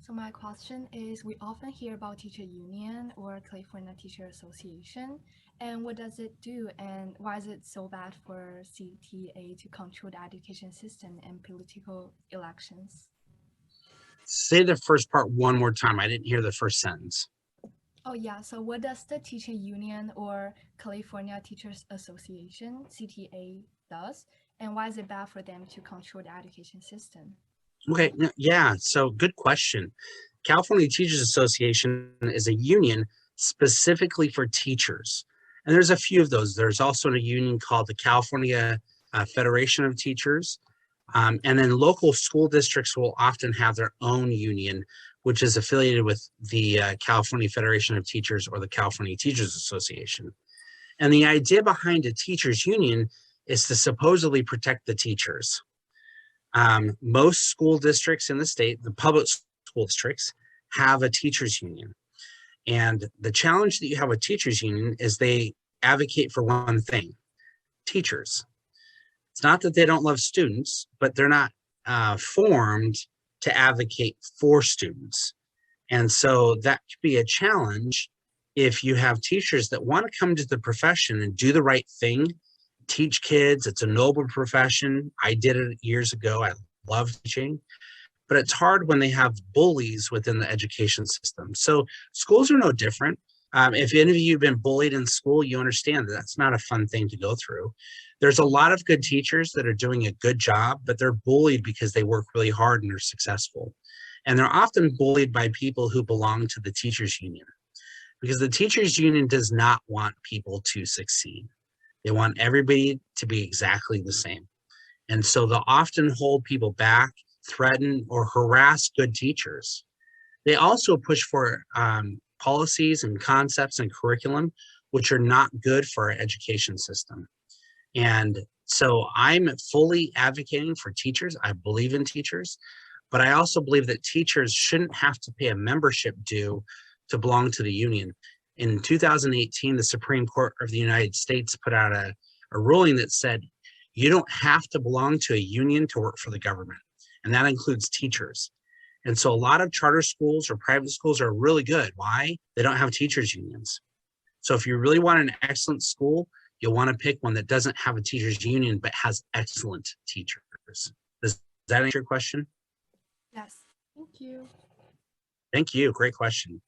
So my question is, we often hear about teacher union or California Teacher Association, and what does it do, and why is it so bad for CTA to control the education system and political elections? Say the first part one more time. I didn't hear the first sentence. Oh yeah, so what does the teacher union or California Teachers Association, CTA, does, and why is it bad for them to control the education system? Okay, yeah, so good question. California Teachers Association is a union specifically for teachers. And there's a few of those. There's also a union called the California Federation of Teachers. And then local school districts will often have their own union, which is affiliated with the California Federation of Teachers or the California Teachers Association. And the idea behind a teachers union is to supposedly protect the teachers. Most school districts in the state, the public school districts, have a teachers union. And the challenge that you have with teachers union is they advocate for one thing: teachers. It's not that they don't love students, but they're not formed to advocate for students. And so that could be a challenge if you have teachers that want to come to the profession and do the right thing, teach kids. It's a noble profession. I did it years ago. I love teaching, but it's hard when they have bullies within the education system. So schools are no different. If any of you have been bullied in school, you understand that that's not a fun thing to go through. There's a lot of good teachers that are doing a good job, but they're bullied because they work really hard and are successful. And they're often bullied by people who belong to the teachers union, because the teachers union does not want people to succeed. They want everybody to be exactly the same. And so they'll often hold people back, threaten, or harass good teachers. They also push for policies and concepts and curriculum which are not good for our education system. And so I'm fully advocating for teachers. I believe in teachers, but I also believe that teachers shouldn't have to pay a membership due to belong to the union. In 2018, the Supreme Court of the United States put out a ruling that said you don't have to belong to a union to work for the government, and that includes teachers. And so a lot of charter schools or private schools are really good. Why? They don't have teachers unions. So if you really want an excellent school, you'll want to pick one that doesn't have a teachers union but has excellent teachers. Does that answer your question? Yes, thank you. Thank you. Great question.